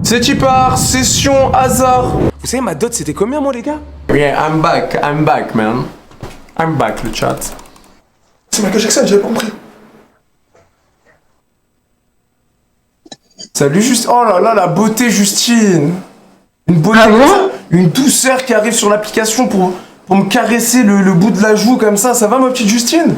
C'est qui part, session hasard. Vous savez, ma dot c'était combien, moi, les gars? Yeah, I'm back, man. I'm back, le chat. C'est Michael Jackson, j'avais pas compris. Salut, Justine. Oh là là, la beauté, Justine. Une beauté, Ah bon comme ça, une douceur qui arrive sur l'application pour me caresser le bout de la joue comme ça. Ça va, ma petite Justine?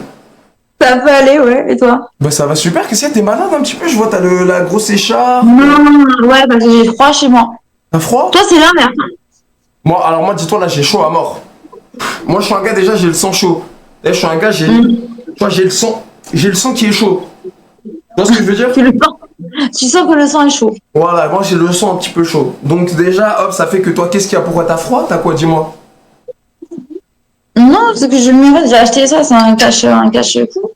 Ça peut aller, ouais, et toi? Bah ça va super, qu'est-ce qu'il y a? T'es malade un petit peu? Je vois t'as la grosse écharpe. Non, ouais, parce que j'ai froid chez moi. T'as froid? Toi, c'est l'inverse. Moi, dis-toi, là, j'ai chaud à mort. Moi, je suis un gars, déjà, j'ai le sang chaud. Là, je suis un gars, tu vois, j'ai le sang qui est chaud. Tu vois ce que je veux dire? Tu sens que le sang est chaud. Voilà, moi, j'ai le sang un petit peu chaud. Donc, déjà, hop, ça fait que toi, qu'est-ce qu'il y a? Pourquoi t'as froid? T'as quoi, dis-moi? Non, c'est que je le mérite, j'ai acheté ça, c'est un cache-cou.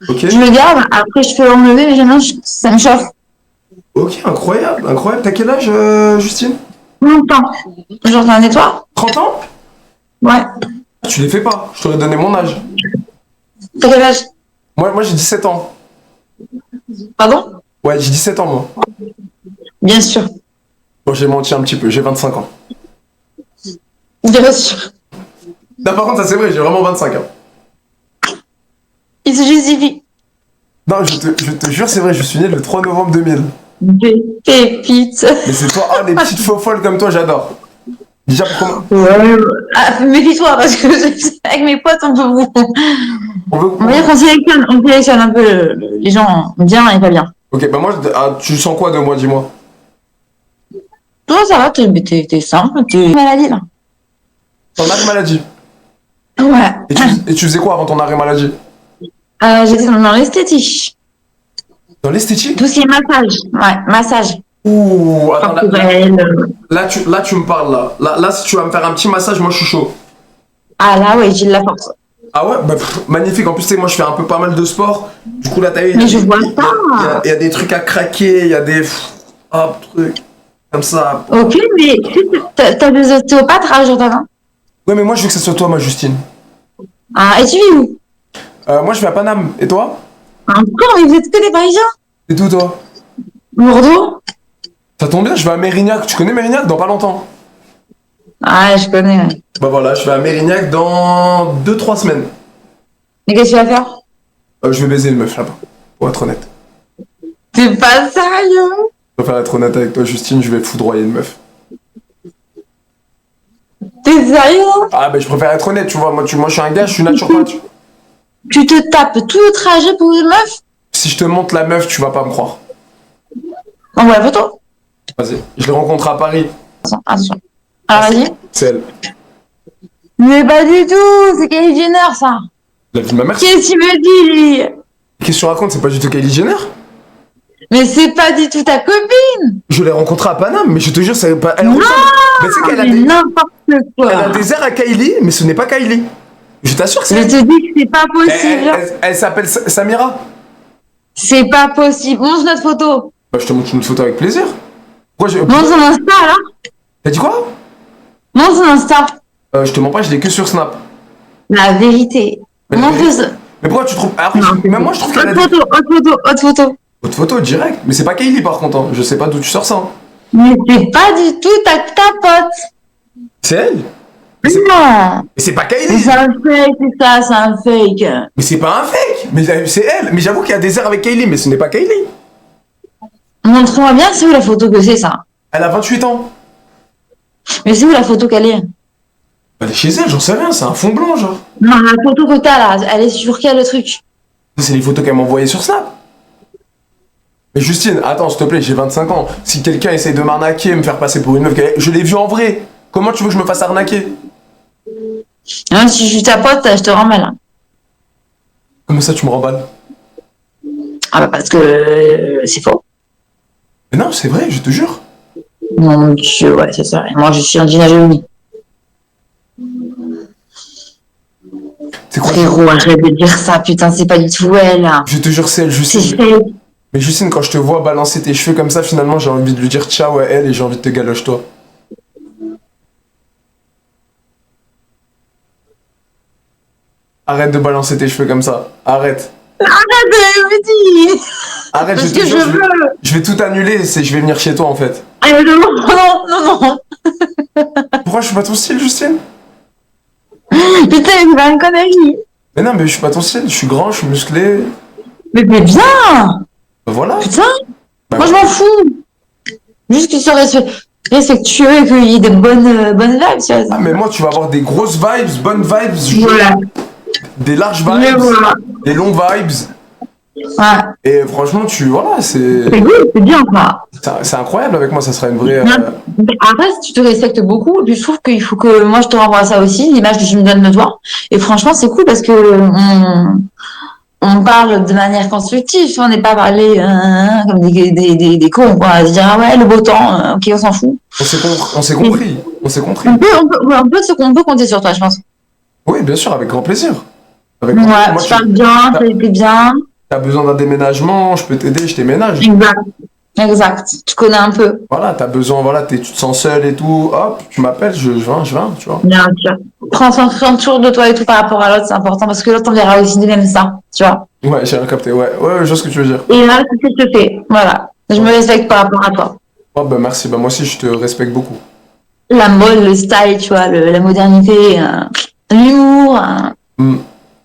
Ok. Je le garde, après je peux l'enlever, mais j'aime bien, ça me chauffe. Ok, incroyable, incroyable. T'as quel âge, Justine? Longtemps. Genre, t'en es toi? 30 ans? Ouais. Tu les fais pas, je t'aurais donné mon âge. T'as quel âge? Moi, j'ai 17 ans. Pardon? Ouais, j'ai 17 ans, moi. Bien sûr. Bon, j'ai menti un petit peu, j'ai 25 ans. Bien sûr. Non, par contre, ça c'est vrai, j'ai vraiment 25 ans. Il se justifie. Non, je te jure, c'est vrai, je suis né le 3 novembre 2000. Des pépites. Mais c'est toi, les petites faux folles comme toi, j'adore. Déjà, pourquoi Ouais. Ah, méfie-toi, parce que avec mes potes, on peut vous. on veut. On va dire qu'on sélectionne un peu les gens bien et pas bien. Ok, bah moi, tu sens quoi de moi, dis-moi? Toi, ça va, t'es simple, t'es maladie, là. Ton arrêt maladie. Ouais. Et tu faisais quoi avant ton arrêt maladie? J'étais dans l'esthétique. Dans l'esthétique? Tout ce qui est massage. Ouais, massage. Ouh, attends, Corporel. là, tu me parles, là. Là, si tu vas me faire un petit massage, moi, je suis chaud. Ah là, ouais, j'ai de la force. Ah ouais, bah, magnifique. En plus, tu sais, moi, je fais un peu pas mal de sport. Du coup, là, t'as vu, Mais je vois pas. il y a des trucs à craquer, il y a des... Hop, trucs comme ça. Ok, mais t'as des ostéopathes à Jordan? Ouais, mais moi, je veux que ce soit toi, ma Justine. Ah, et tu vis où? Moi, je vais à Paname. Et toi? Encore, mais vous êtes que des Parisiens? Et tout, toi? Bordeaux? Ça tombe bien, je vais à Mérignac. Tu connais Mérignac? Dans pas longtemps. Ah, je connais. Ouais. Bah voilà, je vais à Mérignac dans 2-3 semaines. Mais qu'est-ce que tu vas faire? Je vais baiser une meuf là-bas, pour être honnête. T'es pas sérieux? Je préfère être honnête avec toi, Justine, je vais foudroyer une meuf. T'es sérieux? Ah bah je préfère être honnête, tu vois, moi je suis un gars, je suis naturopathe. Tu te tapes tout le trajet pour une meuf? Si je te montre la meuf, tu vas pas me croire. Envoie la photo. Vas-y, je l'ai rencontrée à Paris. Attention. Alors vas-y. C'est elle. Mais pas du tout, c'est Kylie Jenner ça. La vie de ma mère. Qu'est-ce qu'il me dit lui? Qu'est-ce que tu racontes? C'est pas du tout Kylie Jenner? Mais c'est pas du tout ta copine. Je l'ai rencontrée à Paname, mais je te jure, c'est pas. Elle Non, ressemble. Mais tu sais qu'elle a mais des. n'importe quoi. Elle a des airs à Kylie, mais ce n'est pas Kylie. Je t'assure que Je c'est. te dis que c'est pas possible. Elle s'appelle Samira. C'est pas possible. Montre notre photo. Bah je te montre une photo avec plaisir. Pourquoi je. Montre son Insta là. T'as dit quoi? Montre son Insta. Je te mens pas, je l'ai que sur Snap. La vérité. Mais Montre ça. Mais pourquoi tu trouves. Après, Non, même moi je trouve qu'elle a Autre des. photo, autre photo, autre photo. Votre photo direct. Mais c'est pas Kylie par contre, hein. Je sais pas d'où tu sors ça. Hein. Mais c'est pas du tout ta pote. C'est elle? Non. Mais c'est pas Mais Kylie! c'est un fake, c'est ça, c'est un fake. Mais c'est pas un fake! Mais c'est elle! Mais j'avoue qu'il y a des airs avec Kylie, mais ce n'est pas Kylie! Montre-moi bien, c'est où la photo que c'est ça? Elle a 28 ans! Mais c'est où la photo qu'elle est? Elle est chez elle, j'en sais rien, c'est un fond blanc, genre. Non, la photo que t'as là, elle est sur quel truc? Ça, c'est les photos qu'elle m'a envoyées sur Snap. Mais Justine, attends, s'il te plaît, j'ai 25 ans. Si quelqu'un essaye de m'arnaquer, me faire passer pour une meuf, je l'ai vue en vrai. Comment tu veux que je me fasse arnaquer? Hein, si je suis ta pote, je te remballe. Hein. Comment ça, tu me remballes? Ah bah parce que c'est faux. Mais non, c'est vrai, je te jure. Mon Dieu, ouais, c'est ça. Et moi, je suis Angelina Jolie. C'est quoi? Frérot, arrête de dire ça, putain, c'est pas du tout elle. Je te jure, c'est elle, C'est Justine. fake. Mais Justine, quand je te vois balancer tes cheveux comme ça, finalement, j'ai envie de lui dire ciao à elle et j'ai envie de te galoche toi. Arrête de balancer tes cheveux comme ça. Arrête. Arrête de me dire. Arrête, Parce je te que jure, je veux. je vais tout annuler, je vais venir chez toi en fait. Ah, non, non, non, non. Pourquoi je suis pas ton style, Justine? Putain, c'est pas une connerie. Mais non, mais je suis pas ton style. Je suis grand, je suis musclé. Mais bien. Bah voilà. Putain, Bah moi je voilà. m'en fous. Juste qu'il soit respectueux et qu'il y ait des bonnes vibes, tu Ah, vois. mais moi, tu vas avoir des grosses vibes, bonnes vibes, Voilà. des larges Mais vibes, voilà. des longues vibes. Ouais. Et franchement, voilà, C'est good, c'est bien, quoi. c'est incroyable avec moi, ça sera une vraie. Après, si tu te respectes beaucoup, et puis je trouve qu'il faut que moi je te renvoie ça aussi, l'image que tu me donnes de toi. Et franchement, c'est cool parce que on parle de manière constructive, on n'est pas parlé comme des cons, quoi. À se dire, ah ouais, le beau temps, ok, on s'en fout. On s'est compris. On s'est compris. On peut compter sur toi, je pense. Oui, bien sûr, avec grand plaisir. Avec grand plaisir. Ouais, Moi, tu parles bien, t'as, t'es bien. t'as besoin d'un déménagement, je peux t'aider, je déménage. Exact. Exact. Tu connais un peu. Voilà, t'as besoin, voilà, tu te sens seul et tout, hop, tu m'appelles, je viens, tu vois. Bien sûr. Prends soin toujours de toi et tout par rapport à l'autre, c'est important parce que l'autre, on verra aussi de même ça, tu vois. Ouais, j'ai rien capté, ouais, je vois ce que tu veux dire. Et là, c'est ce que je fais. Voilà. Je me Ouais. respecte par rapport à toi. Oh, bah merci, bah moi aussi, je te respecte beaucoup. La mode, le style, tu vois, la modernité, l'humour. Hmm.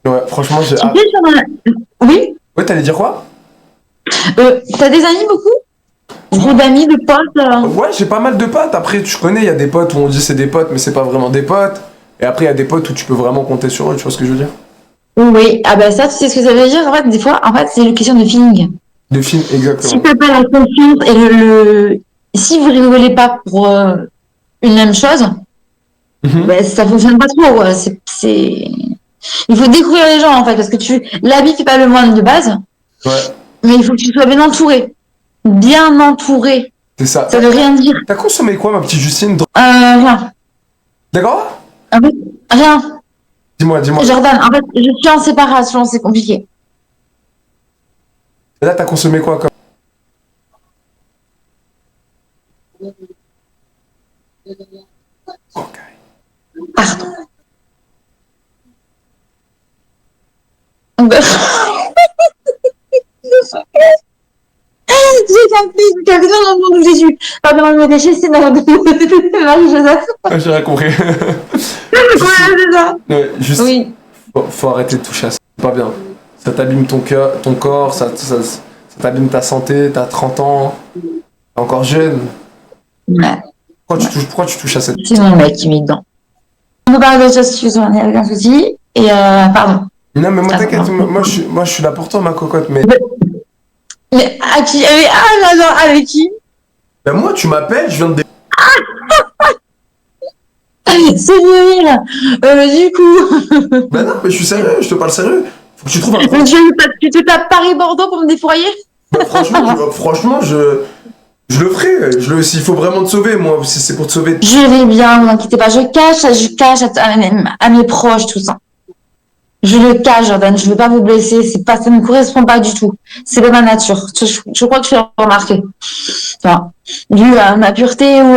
Ouais, franchement, j'ai. Tu Ah, sais, oui, ouais, t'allais dire quoi? t'as des amis beaucoup? Gros d'amis, de potes? Ouais, j'ai pas mal de potes. Après, tu connais, il y a des potes où on dit c'est des potes, mais c'est pas vraiment des potes. Et après, il y a des potes où tu peux vraiment compter sur eux, tu vois ce que je veux dire? Oui, ah ben ça, tu sais ce que ça veut dire? En fait, des fois, c'est une question de feeling. De films, Si exactement. t'as pas la confiance et si vous rigolez pas pour une même chose, Mhm. ben, ça fonctionne pas trop, quoi. Il faut découvrir les gens, en fait, parce que l'habit fait pas le moine de base, Ouais, mais il faut que tu sois bien entouré. Bien entouré. c'est ça. Ça veut rien dire. T'as consommé quoi, ma petite Justine? Rien. D'accord? En fait, rien. Dis-moi. Jordan, en fait, je suis en séparation, c'est compliqué. Là, t'as consommé quoi comme. Ok. Pardon. Ben, j'ai capté dans le nom de Jésus. Pardon, je me déchire, c'est dans le nom de Marie-Joseph. Ah, j'ai rien compris. Voilà, c'est ça. Ouais, juste, Oui. faut arrêter de toucher à ça. C'est pas bien. Ça t'abîme ton cœur, ton corps, ça t'abîme ta santé, t'as 30 ans, t'es encore jeune. Ouais. Pourquoi tu touches à cette. C'est mon mec qui met dedans. On peut parler d'autre chose si tu veux, il n'y a aucun souci. Et pardon. Non, mais moi, t'inquiète, Attends. moi, je suis là pour toi, ma cocotte, mais. Mais à qui? J'adore, avec qui? Ben, moi, tu m'appelles, je viens de. C'est nul. Du coup, Ben non, mais je suis sérieux, je te parle sérieux. Faut que tu trouves un. tu te tapes Paris-Bordeaux pour me défourailler? Ben, franchement, je le ferai. S'il faut vraiment te sauver, moi, si c'est pour te sauver. Je vais bien, ne vous inquiétez pas. Je cache à mes proches tout ça. Je le cache, Jordan. Je veux pas vous blesser. Ça ne me correspond pas du tout. C'est pas ma nature. Je crois que je l'ai remarqué. Enfin, vu ma pureté ou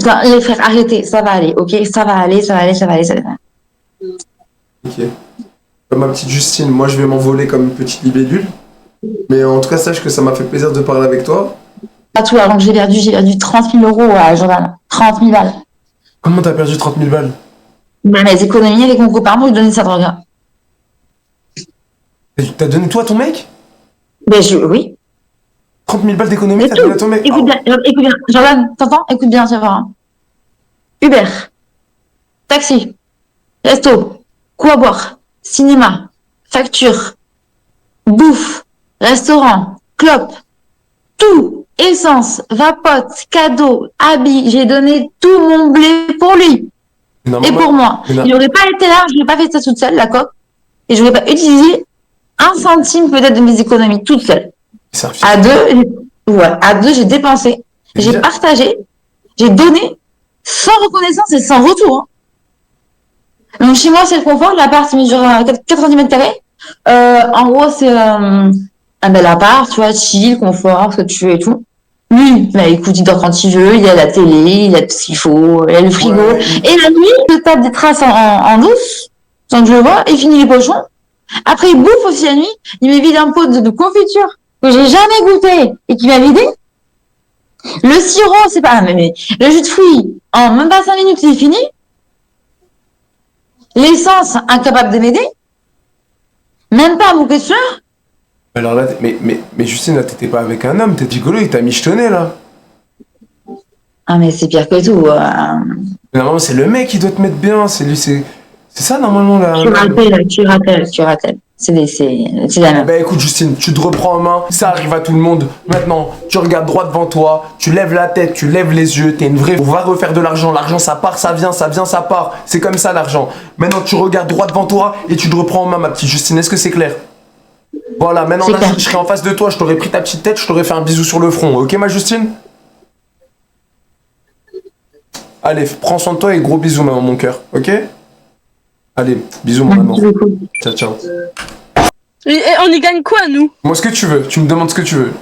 enfin, les frères, arrêtez. Ça va aller, ok? Ça va aller, ça va aller, ça va aller, ça va aller. Ok. Comme ma petite Justine, moi, je vais m'envoler comme une petite libellule. Mais en tout cas, sache que ça m'a fait plaisir de parler avec toi. Pas tout, avant que j'ai perdu 30 000 euros à Jordan. 30 000 balles. Comment t'as perdu 30 000 balles? Mais mes économies avec mon copain pour lui donner sa drogue. T'as donné toi à ton mec? Ben, oui. 30 000 balles d'économie, Mais t'as tout. donné à ton mec? Écoute bien, écoute bien. Jordan, t'entends? Écoute bien, tu vas voir. Hein. Uber, taxi, resto, coup à boire, cinéma, facture, bouffe, restaurant, clope, tout, essence, vapote, cadeau, habits. J'ai donné tout mon blé pour lui et pour moi. Il n'aurait pas été là, je n'aurais pas fait ça toute seule, la coque, et je n'aurais pas utilisé un centime peut-être de mes économies toute seule. À deux, j'ai dépensé, j'ai partagé, j'ai donné, sans reconnaissance et sans retour. Hein. Donc chez moi, c'est le confort. L'appart mesure 90 mètres carrés. En gros, c'est un bel appart, tu vois, chill, confort, ce que tu veux et tout. Lui, bah, écoute, il dort quand il veut, il y a la télé, il y a tout ce qu'il faut, il y a le frigo. Ouais. Et la nuit, il tape des traces en douce, sans que je le vois, il finit les pochons. Après, il bouffe aussi la nuit, il met vide un pot de confiture que j'ai jamais goûté et qui m'a vidé. Le sirop, c'est pas, mais le jus de fruits, en même pas 5 minutes, c'est fini. L'essence, incapable de m'aider. Même pas mon questionnaire. Alors là, mais Justine, là, t'étais pas avec un homme, t'es gigolo, il t'a michetonné, là. Ah, mais c'est pire que tout. Mais normalement, c'est le mec qui doit te mettre bien, c'est lui, c'est ça, normalement, là. Tu rappelles. C'est la Eh même. ben écoute Justine, tu te reprends en main, ça arrive à tout le monde. Maintenant, tu regardes droit devant toi, tu lèves la tête, tu lèves les yeux, t'es une vraie. On va refaire de l'argent, l'argent ça part, ça vient, ça part. C'est comme ça l'argent. Maintenant, tu regardes droit devant toi et tu te reprends en main, ma petite Justine. Est-ce que c'est clair? Voilà, maintenant C'est là, clair. je serai en face de toi, je t'aurais pris ta petite tête, je t'aurais fait un bisou sur le front. Ok, ma Justine? Allez, prends soin de toi et gros bisous, maman, mon cœur. Ok? Allez, bisous, mon amour. Merci beaucoup. Ciao, ciao. Et on y gagne quoi, nous? Moi, ce que tu veux, tu me demandes ce que tu veux.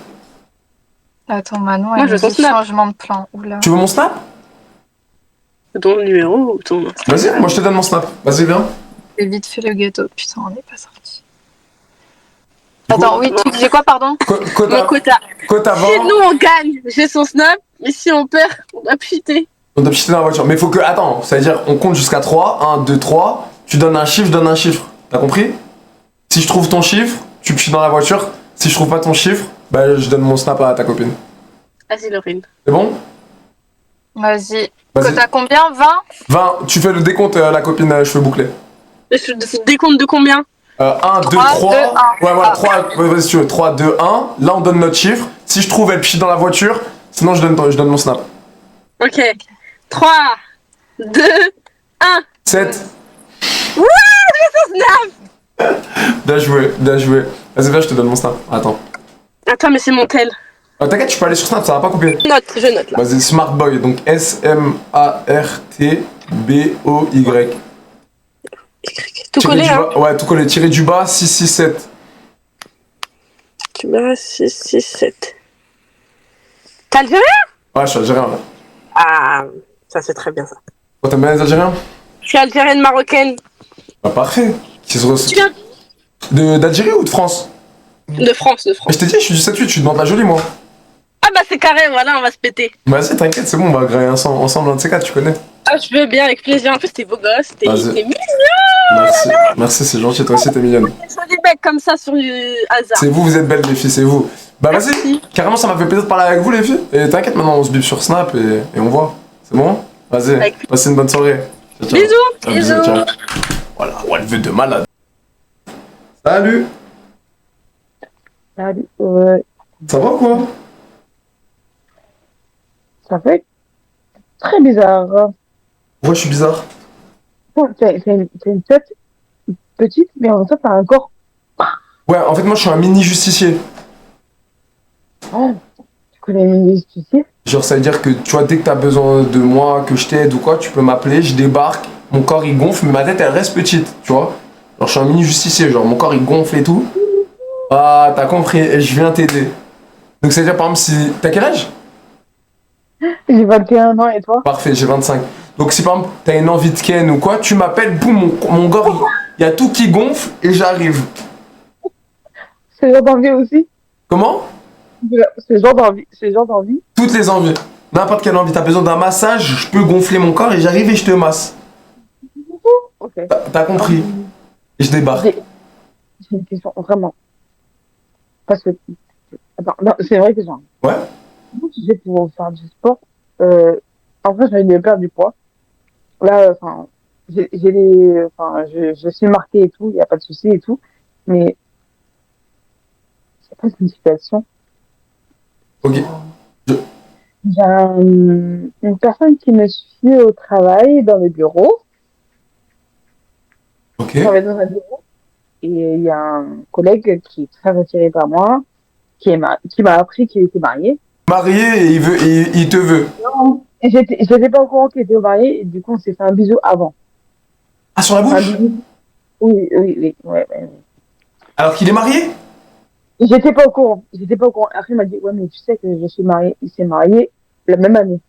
Attends, Manon, Moi, elle je me veux ton dit snap. changement de plan. Oula. Tu veux mon snap? Ton numéro ou ton... Vas-y, moi je te donne mon snap. Vas-y, viens. J'ai vite fait le gâteau. Putain, on n'est pas sorti. Du coup, Attends, oui, tu disais quoi, pardon? Mon Quota, quota. quota Si 20. nous, on gagne, j'ai son snap. Et si on perd, on doit piter. On doit picheter dans la voiture. Mais faut que. Attends, c'est-à-dire, on compte jusqu'à 3. 1, 2, 3. Tu donnes un chiffre, je donne un chiffre. T'as compris? Si je trouve ton chiffre, tu piches dans la voiture. Si je trouve pas ton chiffre, bah je donne mon snap à ta copine. Vas-y, Laurine. C'est bon? Vas-y. Vas-y. T'as combien? 20? 20, tu fais le décompte, la copine cheveux bouclés. Je décompte de combien? 1, 2, 3, 3. 2, 1. Ouais, voilà, 3. Vas-y, si tu veux. 3, 2, 1. Là, on donne notre chiffre. Si je trouve, elle piche dans la voiture. Sinon, je donne mon snap. Ok. 3, 2, 1. 7. Ouais, j'ai son snap. Bien joué, bien joué. Vas-y, viens, je te donne mon snap. Attends. Attends, mais c'est mon tel. T'inquiète, tu peux aller sur Snap, ça va pas couper. Je note là. Vas-y, Smart Boy, donc S-M-A-R-T-B-O-Y. Tout Tiré collé, du hein? bas, ouais, tout collé. Tiré du bas, 667. Tu m'as 6, 6, 7. T'es algérien? Ouais, je suis algérien, là. Ah, ça c'est très bien ça. Oh, t'aimes bien les Algériens? Je suis algérienne marocaine. Bah, parfait. Qui se Tu viens d'Algérie ou de France? de France, de Mais France. je t'ai dit, je suis du 7-8, je suis demande la jolie, moi. Ah bah c'est carré, voilà, on va se péter. Vas-y, t'inquiète, c'est bon, on va grailler ensemble un de ces quatre, tu connais. Ah, je veux bien, avec plaisir. En plus, t'es beau gosse, t'es Vas-y. mignon. Merci, merci, c'est gentil, toi aussi, t'es mignonne. Sur des mecs comme ça sur du hasard. C'est vous, vous êtes belles, les filles, c'est vous. Bah, vas-y, Merci. carrément, ça m'a fait plaisir de parler avec vous, les filles. Et t'inquiète, maintenant, on se bip sur Snap et on voit. C'est bon? Vas-y, Avec- passez une bonne soirée. Ciao, ciao. Bisous. Ciao, Bisous. ciao. Voilà, ouais, le vœu de malade. Salut, Salut. ça va ou quoi? Ça fait très bizarre. Pourquoi je suis bizarre? Bon, c'est une tête petite, mais en même temps, t'as un corps. Ouais, en fait, moi, je suis un mini justicier. Oh, tu connais les justiciers? Genre, ça veut dire que, tu vois, dès que t'as besoin de moi, que je t'aide ou quoi, tu peux m'appeler, je débarque, mon corps il gonfle, mais ma tête elle reste petite, tu vois. Genre, je suis un mini justicier, genre, mon corps il gonfle et tout. Ah, t'as compris, et je viens t'aider. Donc, ça veut dire, par exemple, si. T'as quel âge? J'ai 21 ans et toi? Parfait, j'ai 25. Donc, si par exemple, t'as une envie de ken ou quoi, tu m'appelles, boum, mon corps il y a tout qui gonfle et j'arrive. C'est le genre d'envie aussi? Comment? C'est le genre d'envie. C'est le genre d'envie. Toutes les envies. N'importe quelle envie. T'as besoin d'un massage, je peux gonfler mon corps et j'arrive et je te masse. Ok. T'as compris? Et je débarque. J'ai une question, vraiment. Parce que. Attends, non, c'est vrai que j'ai. Ouais? Comment tu fais pour faire du sport? En fait, j'ai envie de perdre du poids. Là, enfin, j'ai les. Enfin, je suis marquée et tout, il n'y a pas de souci et tout. Mais. C'est pas une situation. Ok. J'ai une personne qui me suit au travail, dans le bureau. Ok. Je travaille dans un bureau. Et il y a un collègue qui est très attiré par moi, qui m'a appris qu'il était marié. Marié et il te veut. Et j'étais pas au courant qu'il était marié, et du coup, on s'est fait un bisou avant. Ah, sur la Un bouche? bisou. Oui, ouais. Alors qu'il est marié? J'étais pas au courant. Après, il m'a dit, ouais, mais tu sais que je suis mariée. Il s'est marié la même année.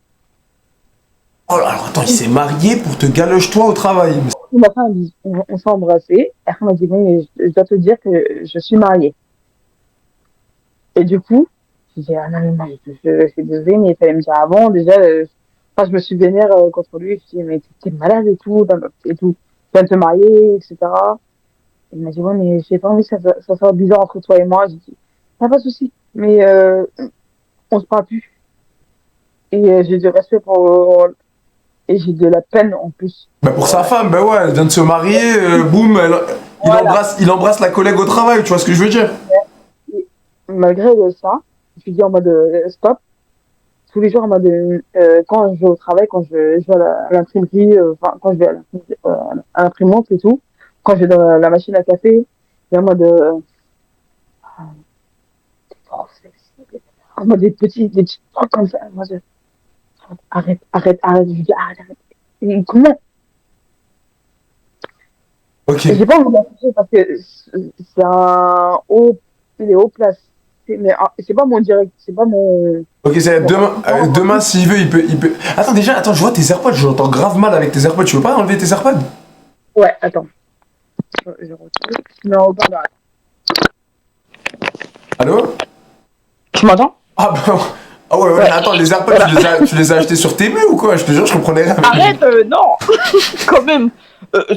Oh là, alors attends, il s'est marié pour te galoche-toi au travail. Il m'a fait un bisou. On s'est embrassés. Après, il m'a dit, oui, mais je dois te dire que je suis mariée. Et du coup, j'ai dit, ah non, mais moi, je suis désolée, mais il fallait me dire avant. Déjà, enfin, je me suis vénère contre lui. Je dis, mais t'es malade et tout, et tout. Tu viens de te marier, etc. Il m'a dit, ouais, mais j'ai pas envie que ça soit bizarre entre toi et moi. J'ai dit, pas de souci, mais on se parle plus. Et j'ai du respect pour. Et j'ai de la peine en plus. Bah pour sa femme, bah ouais, elle vient de se marier, boum, Voilà. il embrasse la collègue au travail, tu vois ce que je veux dire? Et malgré ça, je suis dit en mode stop. Tous les jours en mode quand je vais au travail, quand je vais à l'imprimerie, enfin quand je vais à l'imprimante et tout, quand je vais dans la machine à café, j'ai en mode trop flexible. En mode des petits trucs comme ça. Moi, arrête, arrête, arrête. Je dis arrête, arrête. Et comment? Ok. Et j'ai pas envie de l'afficher parce que c'est un haut, il est haut placé. Mais c'est pas mon direct, c'est pas mon. Ok, c'est demain s'il veut, il peut. Attends, déjà, attends, je vois tes AirPods, j'entends grave mal avec tes AirPods. Tu veux pas enlever tes AirPods? Ouais, attends. Je retrouve. Non, haut-parleur. Allô? Tu m'entends? Ah bah. Ah ouais, ouais, Ouais. attends, les AirPods, Voilà. tu les as achetés sur Temu ou quoi? Je te jure, je comprenais rien. Arrête, non! Quand même.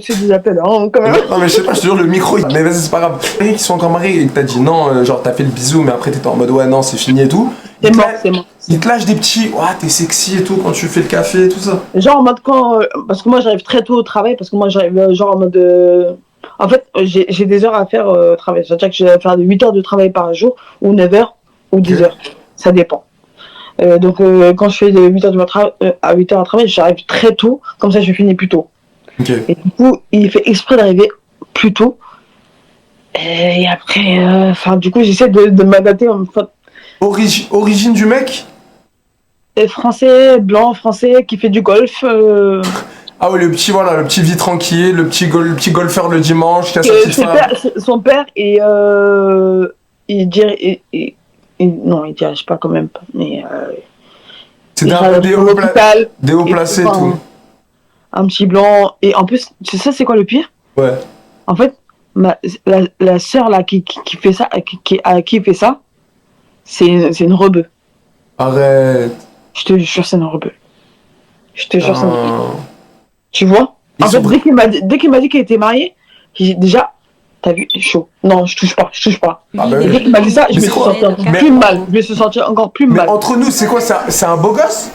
C'est des appels, hein, quand même. Non, mais je sais pas, je te jure, le micro. Mais vas-y, c'est pas grave. Les qui sont encore mariés et que t'as dit non, genre t'as fait le bisou, mais après t'étais en mode ouais, non, c'est fini et tout. C'est mort, c'est mort. Ils te lâchent des petits. Ouais, t'es sexy et tout quand tu fais le café et tout ça. Genre en mode quand. Parce que moi, j'arrive très tôt au travail, parce que moi, j'arrive genre en mode. En fait, j'ai des heures à faire au travail. C'est-à-dire que je vais faire 8 heures de travail par jour, ou 9 heures, ou 10 heures. Ça dépend. Donc, quand je fais de 8 heures à 8 heures à travail, j'arrive très tôt, comme ça, je finis plus tôt. Ok. Et du coup, il fait exprès d'arriver plus tôt. Et après, enfin, du coup, j'essaie de m'adapter en Origine du mec? français, blanc, français, qui fait du golf. Ah ouais, le petit, voilà, le petit vie tranquille, le petit golfeur le dimanche, qui a sa petite femme. Son père et il dirait non, il dirige pas quand même pas, mais C'est il un peu travaille des au hauts, hôpital, des hauts et placés et enfin, tout. un petit blanc. Et en plus, tu sais c'est quoi le pire? Ouais. En fait, la sœur là qui fait ça, qui fait ça, c'est une rebeu. Arrête. Je te jure, c'est une rebeu. Je te jure, c'est une rebeu. Ah. Tu vois? Ils En fait, sont- dès qu'il m'a dit qu'il était marié, j'ai dit, déjà, t'as vu, chaud. Non, je touche pas. Ah bah Et oui. dès qu'il m'a dit ça, je Mais me c'est suis quoi? senti encore Mais- plus mal. Je me suis senti encore plus Mais mal. entre nous, c'est quoi? C'est un beau gosse?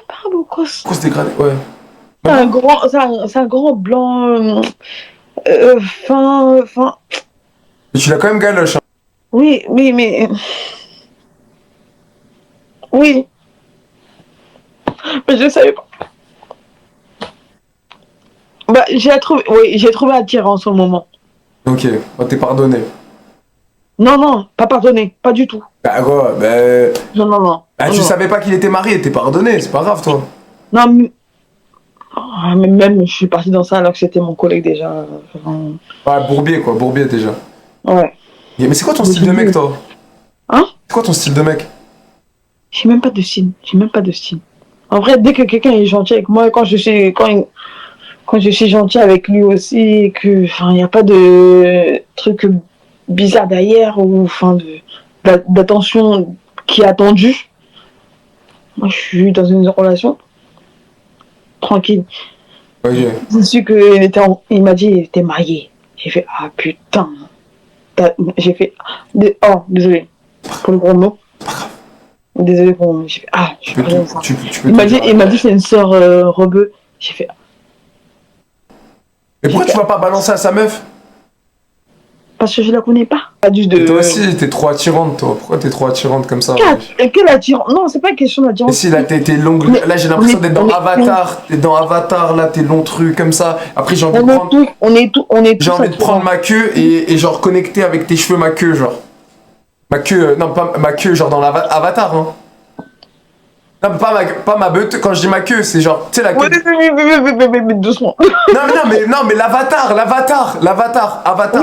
Pas un beau gosse. Grosse dégradé, ouais. C'est un grand blanc, fin. Mais tu l'as quand même galoche. Hein. Oui, mais. Oui. Mais je savais pas. Bah, j'ai trouvé attirant en ce moment. Ok, bah, t'es pardonné. Non, pas pardonné, pas du tout. Bah quoi? Bah. Non. Ah, Non, tu non. savais pas qu'il était marié, t'es pardonné, c'est pas grave toi. Non, mais même, je suis partie dans ça alors que c'était mon collègue déjà. Ouais, Bourbier quoi, Bourbier déjà. Ouais. Mais c'est quoi ton style de mec toi? Hein? C'est quoi ton style de mec? J'ai même pas de style. En vrai, dès que quelqu'un est gentil avec moi, quand je suis gentil avec lui aussi, que, enfin, il n'y a pas de truc bizarre derrière ou, enfin, d'attention qui est attendue. Moi, je suis dans une relation tranquille. Ok. Je suis il m'a dit qu'il était marié. J'ai fait, ah putain. J'ai fait, oh, désolé pour le gros mot. Désolé pour le mot. J'ai fait, ah, je suis pas comme ça. Tu peux Il te m'a dit, dire- il m'a dit c'est une sœur rebeu. J'ai fait, Mais pourquoi tu vas pas balancer à sa meuf? parce que je la connais pas. Pas du Et toi aussi, t'es trop attirante toi. Pourquoi t'es trop attirante comme ça? Quelle attirance? Non, c'est pas une question Et d'attirance. si là t'es longue, Mais- là j'ai l'impression d'être dans mais- Avatar, t'es dans Avatar là, tes longs trucs comme ça. Après j'ai envie de prendre, On est tous j'ai envie de prendre attirants. ma queue et genre connecter avec tes cheveux ma queue genre. Ma queue, non pas ma queue genre dans l'Avatar hein. Non pas ma beute, quand je dis ma queue c'est genre, tu sais la queue. Mais doucement. Non mais l'Avatar, Avatar.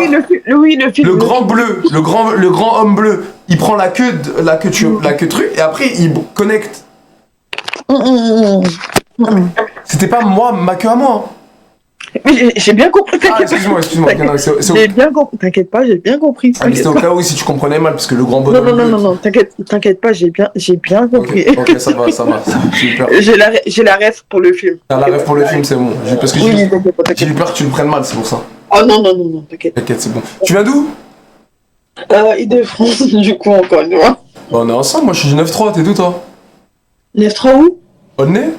Oui, le film. Le grand bleu, le grand homme bleu, il prend la queue truc et après il connecte. C'était pas moi, ma queue à moi. Hein. Mais j'ai bien compris, Ah, t'inquiète pas. excuse-moi. Non, c'est J'ai bien compris. T'inquiète pas, j'ai bien compris. Ah, mais c'était au cas où si tu comprenais mal, parce que le grand bonhomme. Non, t'inquiète pas, j'ai bien compris. Ok, ça va. J'ai eu peur. J'ai la ref pour le film. T'as la rêve pour le film, c'est bon. Parce que Oui, j'ai t'inquiète pas, eu t'inquiète pas. peur que tu le prennes mal, c'est pour ça. Oh non, t'inquiète. T'inquiète, c'est bon. Tu viens d'où? Île-de-France, du coup, encore une fois. Bah, on est ensemble, moi je suis du 9-3, t'es d'où toi? 9-3 où? Aulnay?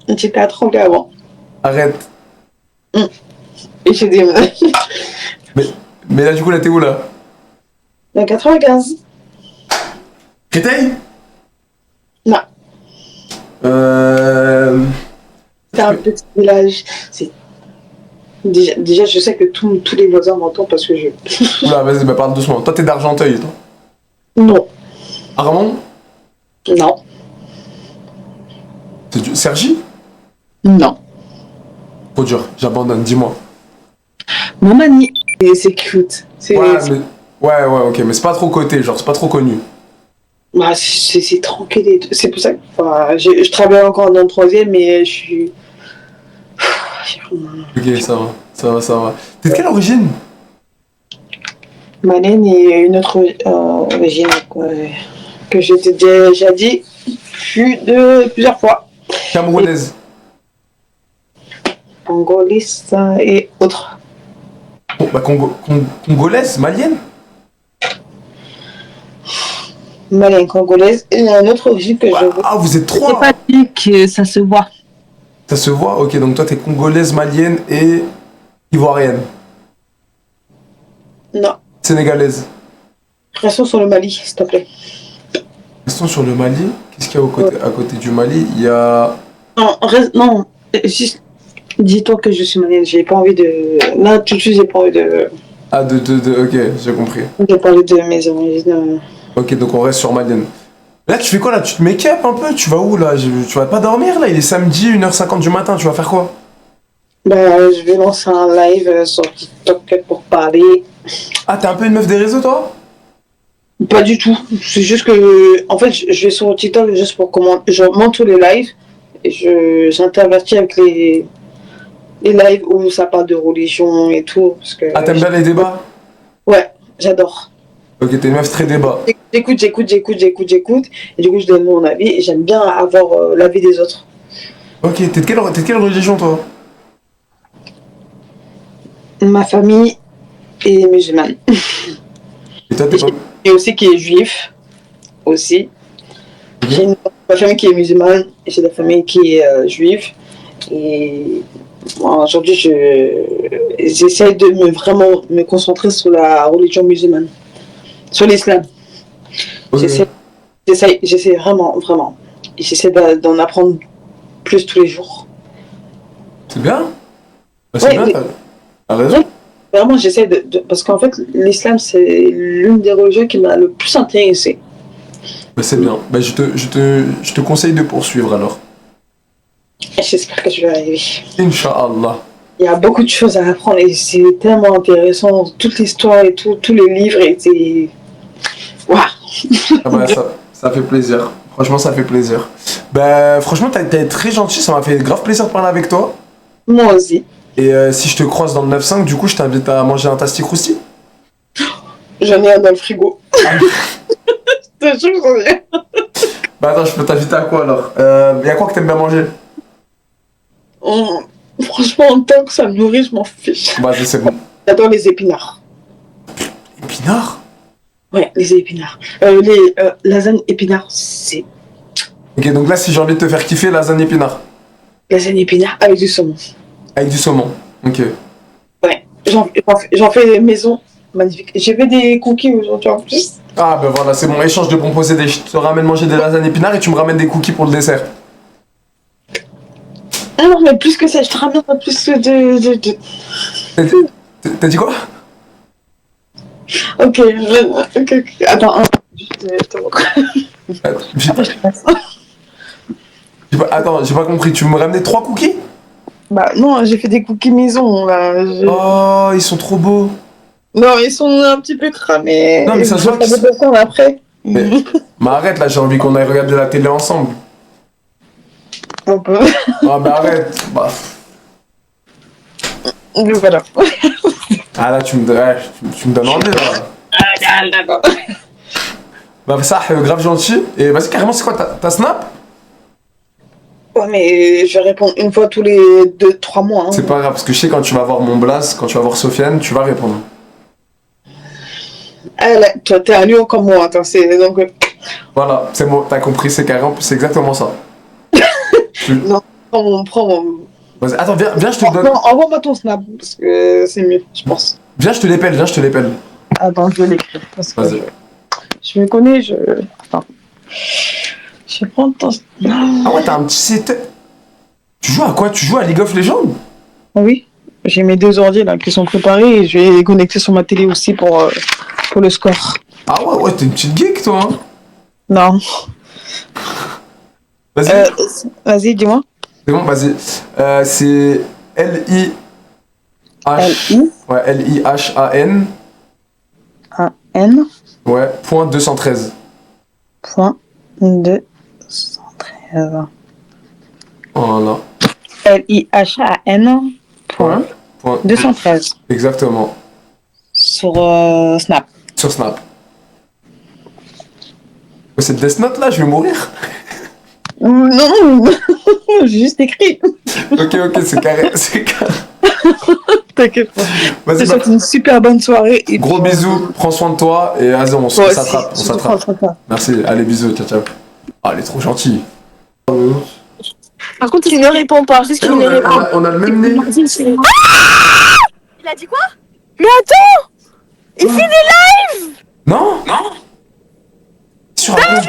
J'étais à Tremblay avant. Arrête. Et j'ai déménagé. Mais là, du coup, là, t'es où là? Dans 95. Créteil? Non, Euh. c'est un petit village. C'est... Déjà, je sais que tous les voisins m'entendent parce que je... Oula, vas-y, bah parle doucement. Toi, t'es d'Argenteuil, toi. Non, Armand? non, Sergi? non. Trop dur, j'abandonne, dis-moi. Montmagny. Et c'est cute. Ouais, ok, mais c'est pas trop coté, genre, c'est pas trop connu. Bah, c'est tranquille et tout. C'est pour ça que enfin, je travaille encore dans le troisième, mais je suis... Ok, ça va. T'es de quelle origine? Malène et une autre origine que j'ai déjà dit plusieurs fois. Camerounaise. Angoliste et autres. Bon, bah, congolaise, malienne? Malène congolaise et une autre origine que je veux. Ah, vous êtes C'est trois? pas dit que ça se voit. Ça se voit? Ok, donc toi, t'es congolaise, malienne et ivoirienne. Non. Sénégalaise. Restons sur le Mali, s'il te plaît. Restons sur le Mali. Qu'est-ce qu'il y a à côté du Mali? Il y a... Non, juste dis-toi que je suis malienne. J'ai pas envie de. Là, tout de suite, j'ai pas envie de. Ah, ok, j'ai compris. J'ai parlé de mes origines. Ok, donc on reste sur malienne. Là, tu fais quoi là? Tu te make-up un peu? Tu vas où là? Tu vas pas dormir là? Il est samedi, 1h50 du matin, tu vas faire quoi? Bah, je vais lancer un live sur TikTok pour parler. Ah, t'es un peu une meuf des réseaux toi? Pas du tout. C'est juste que, en fait, je vais sur TikTok juste pour comment. Je monte tous les lives et j'intervertis avec les lives où ça parle de religion et tout. Parce que Ah, t'aimes bien les débats? ouais, j'adore. Ok, t'es une meuf très débat. J'écoute. Et du coup, je donne mon avis et j'aime bien avoir l'avis des autres. Ok, t'es de quelle religion toi? Ma famille est musulmane. Et toi, t'es pas... Et aussi qui est juif. Aussi. J'ai ma famille qui est musulmane et j'ai la famille qui est juive. Et moi, aujourd'hui, j'essaie de vraiment me concentrer sur la religion musulmane. Sur l'islam. Ok. J'essaie vraiment. Et j'essaie d'en apprendre plus tous les jours. C'est bien? Bah, c'est Ouais, bien, mais- t'as raison. Vraiment, j'essaie parce qu'en fait, l'islam, c'est l'une des religions qui m'a le plus intéressée. Bah, c'est bien. Bah, je te conseille de poursuivre alors. Et j'espère que je vais arriver. Inch'Allah. Il y a beaucoup de choses à apprendre et c'est tellement intéressant. Toute l'histoire et tout, tous les livres étaient... Waouh! Ah bah, ça fait plaisir. Franchement, ça fait plaisir. Bah, franchement, t'as été très gentil. Ça m'a fait grave plaisir de parler avec toi. Moi aussi. Et si je te croise dans le 9-5, du coup, je t'invite à manger un Tasty Crousti. J'en ai un dans le frigo. Je te jure, j'en ai un. Bah, attends, je peux t'inviter à quoi alors? Y'a quoi que t'aimes bien manger? Franchement, en tant que ça me nourrit, je m'en fiche. Bah, c'est bon. J'adore les épinards. Épinards? Ouais, les épinards. Les lasagnes épinards, c'est Ok, donc là, si j'ai envie de te faire kiffer, lasagne épinard. lasagne épinards avec du saumon. Avec du saumon. Ok. Ouais, j'en fais maison. Magnifique. J'ai fait des cookies aujourd'hui en plus. Ah, bah voilà, c'est mon échange de bons procédés. Je te ramène manger des lasagnes épinards et tu me ramènes des cookies pour le dessert. Ah non, mais plus que ça, je te ramène plus de... T'as dit quoi? Ok, ok. Attends, juste, je te montre. Après, je te passe. Attends, j'ai pas compris. Tu veux me ramener 3 cookies? Bah non, j'ai fait des cookies maison, là. Oh, ils sont trop beaux. Non, ils sont un petit peu cramés. Non, mais ça se voit qu'ils sont- sont après. Mais arrête là, j'ai envie qu'on aille regarder la télé ensemble. On peut. Ah, bah arrête. Bah, Donc voilà. Ah là, tu me donnes envie là. D'accord. Bah ça, grave gentil. Et vas-y, carrément, c'est quoi ta snap? Ouais, mais je vais répondre une fois tous les 2-3 mois. Hein. C'est pas grave, parce que je sais quand tu vas voir mon Blaze, quand tu vas voir Sofiane, tu vas répondre. Ah, là, toi, t'es à Lyon comme moi, attends, c'est donc. Voilà, c'est bon, t'as compris, c'est carré, c'est exactement ça. Non, prends mon. Vas-y, attends, viens, je te donne. Non, envoie-moi ton snap, parce que c'est mieux, je pense. Viens, je te l'épelle. Attends, je vais l'écrire. Parce que Vas-y. je me connais, je. Attends. Je vais prendre ton. Ah ouais, t'as un petit setup. Tu joues à quoi? Tu joues à League of Legends? Oui, j'ai mes 2 ordi là qui sont préparés et je vais les connecter sur ma télé aussi pour le score. Ah ouais, t'es une petite geek, toi, hein? Non. Vas-y. Vas-y, dis-moi. C'est bon, vas-y. C'est L-I-H. L-I. Ouais, L-I-H-A-N. A-N. Ouais, point 213. Point 213. Voilà. L-I-H-A-N. Point Ouais, point 213. Exactement. Sur Snap. Sur Snap. Oh, cette Death Note là, je vais mourir. Non, j'ai juste écrit. Ok, c'est carré. T'inquiète pas. Je Vas-y, te souhaite une super bonne soirée. Et gros puis, bisous, prends soin de toi et vas-y, on toi aussi. s'attrape. On Surtout, s'attrape. prends-toi. Merci, allez, bisous, ciao, ciao. Ah, elle est trop gentille. Par contre, il ne répond pas. C'est ce qu'il ne répond. On a le même nez. Il a dit quoi? Mais attends! Il fait des lives! Non. Sur un compte.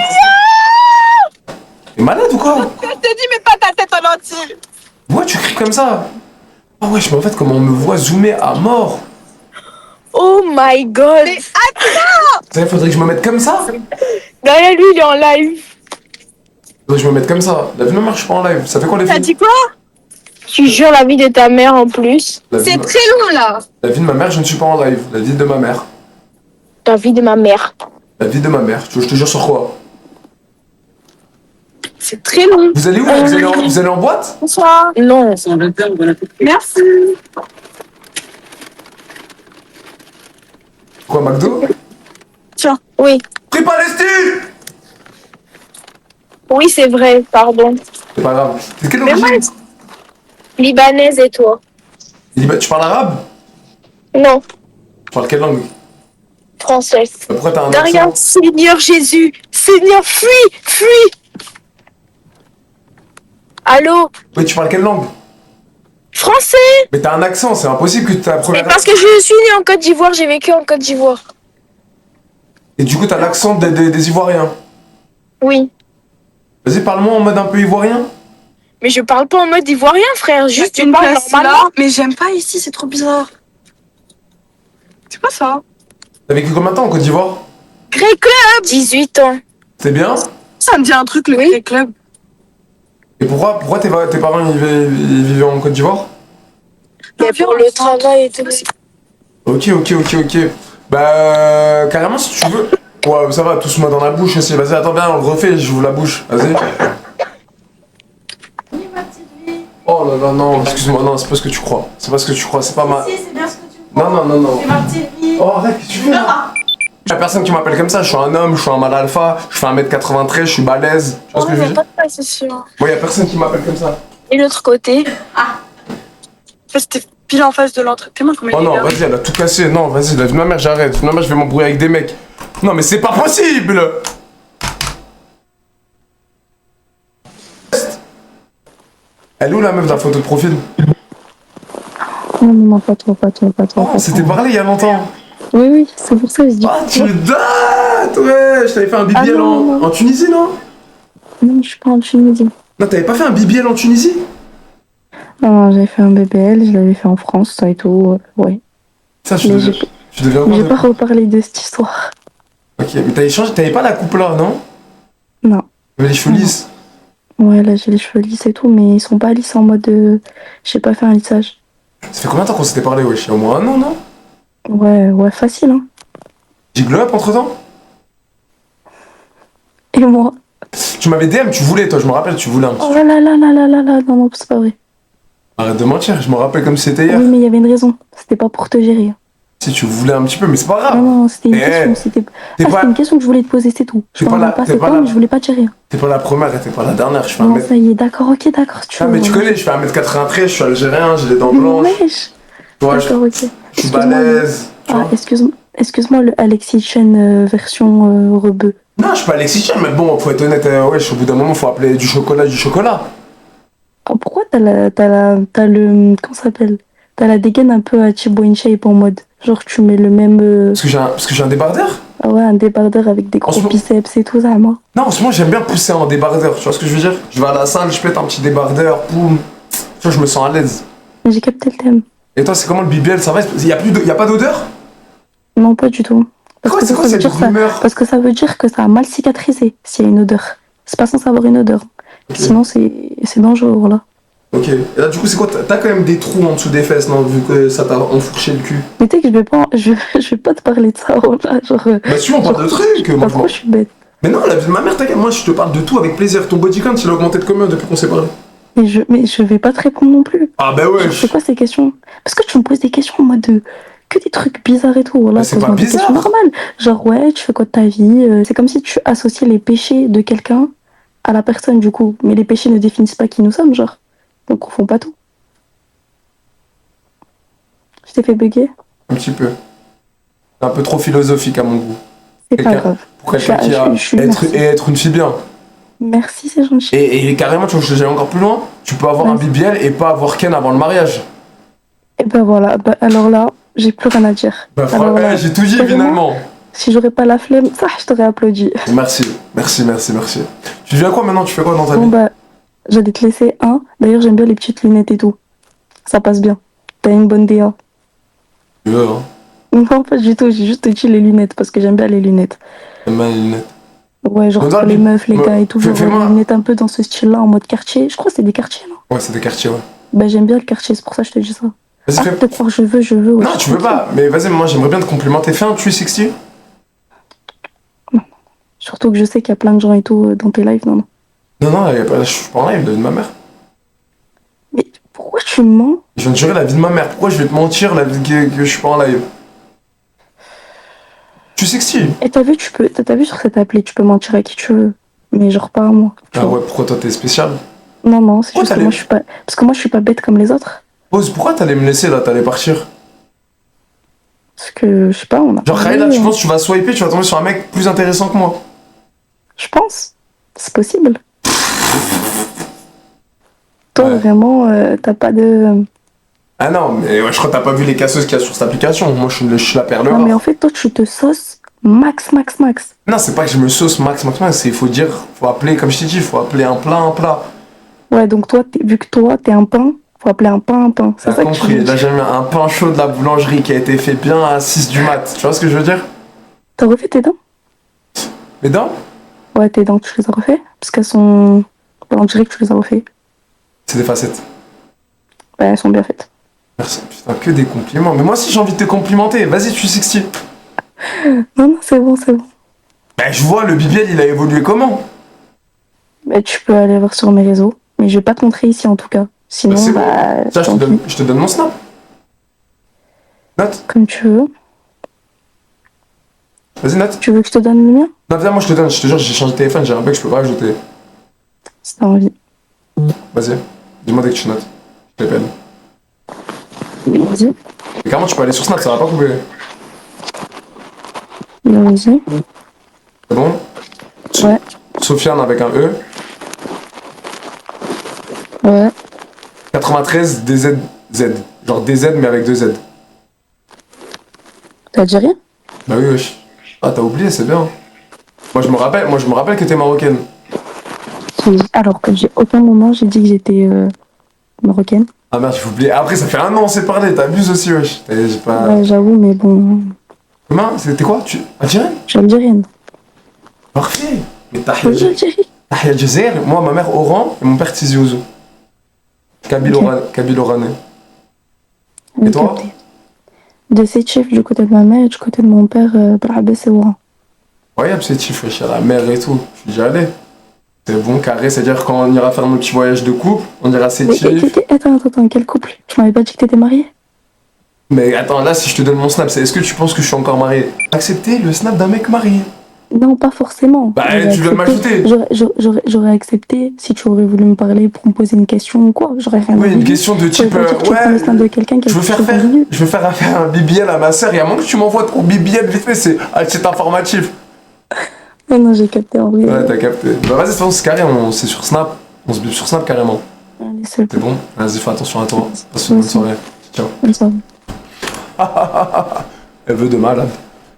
T'es malade ou quoi? Je te dis, mais pas ta tête en entier! Ouais, tu cries comme ça. Ah ouais, mais en fait, comment on me voit zoomer à mort. Oh my god! Mais Ça, faudrait que je me mette comme ça. derrière lui, il est en live. Faudrait que je me mette comme ça. La vie de ma mère, je suis pas en live. Ça fait quoi les T'as filles? dit quoi? Tu jures la vie de ta mère en plus. La vie de C'est ma- très long là. La vie de ma mère, je ne suis pas en live. La vie de ma mère. La vie de ma mère. La vie de ma mère. Je te jure sur quoi? C'est très long. Vous allez où? Vous allez en boîte? Bonsoir. Non. Merci. Quoi, McDo? Tiens. Oui. Pris Palestine! Oui, c'est vrai, pardon. C'est pas grave. C'est quelle Mais origine? moi, libanaise et toi? Tu parles arabe? Non, Tu parles quelle langue? française. Pourquoi t'as un Derrière, accent? Seigneur Jésus. Seigneur, fuis, fuis. Allô? Oui, tu parles quelle langue? Français? Mais t'as un accent, c'est impossible que t'as la Mais première. parce que je suis née en Côte d'Ivoire, j'ai vécu en Côte d'Ivoire. Et du coup, t'as l'accent des Ivoiriens. Oui. Vas-y, parle-moi en mode un peu ivoirien. Mais je parle pas en mode ivoirien, frère. Juste tu parles normalement. Mais j'aime pas ici, c'est trop bizarre. C'est pas ça. T'as vécu combien de temps en Côte d'Ivoire? Grey Club. 18 ans. C'est bien? Ça me dit un truc, le Oui. Grey Club. Et pourquoi tes parents ils vivaient en Côte d'Ivoire? Mais pour le travail et tout. Ok. Bah, carrément, si tu veux. Ouais, ça va, tous-moi dans la bouche aussi. Vas-y, attends, viens, on le refait, j'ouvre la bouche. Vas-y. Oh là là, non, excuse-moi, non, c'est pas ce que tu crois. C'est pas ce que tu crois, c'est pas ma. Si, c'est bien ce que tu crois. Non. C'est ma petite vie. Oh, arrête, qu'est-ce que tu fais là? Y'a personne qui m'appelle comme ça, je suis un homme, je suis un mâle alpha, je fais 1m93, je suis balèze. Tu vois ce que je veux y a dire? pas de place, c'est sûr. Moi, y'a personne qui m'appelle comme ça. Et l'autre côté? C'était pile en face de l'entrée. T'es moi comment Oh il est non, là. vas-y, elle a tout cassé. Non, vas-y, la vie de ma mère, j'arrête. La vie de ma mère, je vais m'embrouiller avec des mecs. Non, mais c'est pas possible! Elle est où la meuf de la photo de profil? Non, pas trop. Oh, on s'était parlé il y a longtemps. Oui, c'est pour ça que je dis. Ah, tu dates! Ouais, je t'avais fait un BBL Ah, non. en Tunisie, non? Non, je suis pas en Tunisie. Non, t'avais pas fait un BBL en Tunisie? Non, j'avais fait un BBL, je l'avais fait en France, ça et tout, ouais. Ça, Mais tu deviens Je vais encore pas reparler de cette histoire. Ok, mais t'avais changé, t'avais pas la coupe là, non? Non. T'avais les cheveux lisses. Ouais, là j'ai les cheveux lisses et tout, mais ils sont pas lisses en mode. J'ai pas fait un lissage. Ça fait combien de temps qu'on s'était parlé, wesh? Il y a au moins un an, non? Ouais, facile, hein. J'ai glow up entre temps? Et moi? Tu m'avais DM, tu voulais, toi, je me rappelle, tu voulais un petit. Oh là, non, c'est pas vrai. Arrête de mentir, je me rappelle comme si c'était hier. Oui, mais il y avait une raison. C'était pas pour te gérer. Si tu voulais un petit peu, mais c'est pas grave. Non, non, c'était une Eh, question. C'était T'es c'était pas, une question que je voulais te poser, c'est tout. Je T'es pas parlais là- pas, t'es c'est pas toi, là. mais je voulais pas te gérer. t'es pas la première et t'es pas la dernière. Je fais Non, 1m. ça y est, d'accord, ok, d'accord. Si tu Ah, veux, mais tu voilà. connais, je fais 1m93, je suis algérien, j'ai les dents blanches. Wesh. Tu vois, D'accord, ok. je suis Excuse-moi, balèze. Tu vois. Excuse-moi, le Alexis Chen version rebeu. Non, je suis pas Alexis Chen, mais bon, faut être honnête, wesh, au bout d'un moment, faut appeler du chocolat du chocolat. Ah, pourquoi t'as le, comment ça s'appelle? T'as la dégaine un peu à Thibaut InShape en mode, genre tu mets le même, Parce que j'ai un débardeur. ah ouais, un débardeur avec des gros En ce moment- biceps et tout ça, moi. Non, en ce moment, j'aime bien pousser en débardeur, tu vois ce que je veux dire? Je vais à la salle, je pète un petit débardeur, boum. Tu vois, je me sens à l'aise. J'ai capté le thème. Et toi, c'est comment le BBL? Ça va? Y a pas d'odeur? Non, pas du tout. Parce Quoi, que c'est quoi ça veut cette dire ça, rumeur? parce que ça veut dire que ça a mal cicatrisé s'il y a une odeur. C'est pas censé avoir une odeur. Ok. Sinon, c'est dangereux, voilà. Ok. Et là, du coup, c'est quoi? T'as quand même des trous en dessous des fesses, non? Vu que ça t'a enfourché le cul. Mais tu sais que je vais pas te parler de ça, voilà, genre. Bah, si, on parle de trucs. Moi, je Pourquoi m'en- je suis bête? Mais non, la vie de ma mère, t'inquiète, moi, je te parle de tout avec plaisir. Ton body count, il a augmenté de combien depuis qu'on s'est parlé? Mais je vais pas te répondre non plus. Ah, bah ouais. Genre, c'est quoi ces questions? Parce que tu me poses des questions en mode de... que des trucs bizarres et tout. Voilà, Mais c'est pas pose-moi des questions bizarre. normales. Genre, ouais, tu fais quoi de ta vie? C'est comme si tu associais les péchés de quelqu'un à la personne, du coup. Mais les péchés ne définissent pas qui nous sommes, genre. Donc, on confond pas tout. Je t'ai fait bugger? Un petit peu. C'est un peu trop philosophique à mon goût. C'est pas Quelqu'un- grave. Pour quelqu'un qui a Je suis être, merci. et être une fille bien. Merci, c'est gentil. Et carrément, tu vois, je vais aller encore plus loin. Tu peux avoir un Vas-y. BBL et pas avoir Ken avant le mariage. Et ben voilà. Bah, alors là, j'ai plus rien à dire. Bah, Alors là, j'ai tout dit carrément, finalement. si j'aurais pas la flemme, ça, je t'aurais applaudi. Merci, merci, merci, merci. Tu deviens quoi maintenant? Tu fais quoi dans ta Bon, vie? bah, j'allais te laisser un. D'ailleurs, j'aime bien les petites lunettes et tout. Ça passe bien. T'as une bonne DA. Tu veux, hein? Non, pas du tout. J'ai juste dit les lunettes parce que j'aime bien les lunettes. J'aime bien les lunettes. Ouais, genre Regarde, pour les meufs, les ouais, gars et tout. Genre fais-moi- les lunettes un peu dans ce style-là, en mode quartier. Je crois que c'est des quartiers, non? Ouais, c'est des quartiers, ouais. Bah, j'aime bien le quartier, c'est pour ça que je te dis ça. Vas-y, Ah, fais. peut-être voir, je veux. Ouais, Non, tu veux pas, mais vas-y, moi j'aimerais bien te complimenter. Fais un 360. Surtout que je sais qu'il y a plein de gens et tout dans tes lives, non. Non, non, je suis pas en live, la vie de ma mère. Mais pourquoi tu mens? Je viens de jurer la vie de ma mère. Pourquoi je vais te mentir la vie que je suis pas en live? Tu sais que si. Et t'as vu sur cette appli, tu peux mentir à qui tu veux. Mais genre pas à moi. tu Ah vois. ouais, pourquoi toi t'es spécial? Non, c'est Pourquoi juste que t'allais- moi je suis pas. Parce que moi je suis pas bête comme les autres. Pose, pourquoi t'allais me laisser là? T'allais partir? Parce que je sais pas, on a. Genre, parlé, Khaïla, tu penses que tu vas swiper, tu vas tomber sur un mec plus intéressant que moi? Je pense. C'est possible. Toi Ouais. vraiment, t'as pas de. Ah non, mais ouais, je crois que t'as pas vu les casseuses qu'il y a sur cette application. Moi, je suis la perle Non rare. mais en fait toi tu te sauces max. Non, c'est pas que je me sauce max, c'est il faut dire, faut appeler, comme je t'ai dit, il faut appeler un plat un plat. Ouais donc toi, vu que toi t'es un pain, faut appeler un pain un pain. C'est T'as ça que tu compris, veux là dire. j'ai mis un pain chaud de la boulangerie qui a été fait bien à 6 du mat. Tu vois ce que je veux dire? T'as refait tes dents? Les dents? Ouais tes dents tu les as refait? Parce qu'elles sont. Bah, on dirait que tu les as refait. C'est des facettes. Bah elles sont bien faites. Merci, putain, que des compliments. Mais moi aussi j'ai envie de te complimenter. Vas-y, tu sais que si. Non, c'est bon. Bah, je vois, le BBL il a évolué comment? Bah, tu peux aller voir sur mes réseaux. Mais je vais pas te montrer ici en tout cas. Sinon, c'est bah. Ça, tant pis. je te donne mon snap. Note, Comme tu veux. vas-y, note. Tu veux que je te donne le mien? Non, viens, moi je te donne, je te jure, j'ai changé de téléphone, j'ai un bug, je peux pas ajouter. Si t'as envie. Vas-y, dis-moi dès que tu notes. Je t'appelle. Vas-y. Et comment tu peux aller sur Snap, ça va pas couper. Vas-y. C'est bon? Ouais. Sofiane avec un E. Ouais. 93 DZ. Genre DZ mais avec 2 Z. T'as dit rien? Bah oui, wesh. Ah, t'as oublié, c'est bien. Moi je me rappelle que t'es marocaine. Alors que j'ai aucun moment j'ai dit que j'étais marocaine. Ah merde, j'ai oublié. Après, ça fait un an on s'est parlé, t'abuses aussi, wesh. J'ai pas. Ouais, j'avoue, mais bon. Comment? C'était quoi? Algérienne? Je suis algérienne. Parfait. Mais Je suis algérienne. Tahia Jazair, moi ma mère Oran et mon père Tizi Ouzou. Kabyle Oranais. Et toi? Capté. De Sétif du côté de ma mère et du côté de mon père, Brabès et Ouran. Incroyable c'est chiffre, wesh, à la mer et tout. Je suis déjà allé. C'est bon, carré, c'est-à-dire quand on ira faire nos petits voyages de couple, on ira Mais sétif. attends, quel couple? Tu m'avais pas dit que t'étais mariée? Mais attends, là, si je te donne mon snap, est-ce que tu penses que je suis encore marié? Accepter le snap d'un mec marié. Non, pas forcément. Bah, J'aurais tu viens de accepté- m'ajouter. J'aurais accepté si tu aurais voulu me parler pour me poser une question ou quoi. J'aurais rien Oui, dit. une question de J'aurais type. pas dit que tu prends le snap de quelqu'un qui a Je veux quelque faire chose en milieu. faire un BBL à ma soeur. Il y a moins que tu m'envoies ton BBL vite fait, c'est informatif. Non, j'ai capté en vrai. Ouais, t'as capté. Bah, vas-y, c'est bon, c'est carré, c'est sur Snap. On se bip sur Snap carrément. Allez, c'est C'est bon? Vas-y, fais attention à toi. Passe une bonne soirée. Ciao. bon. Elle veut de malade.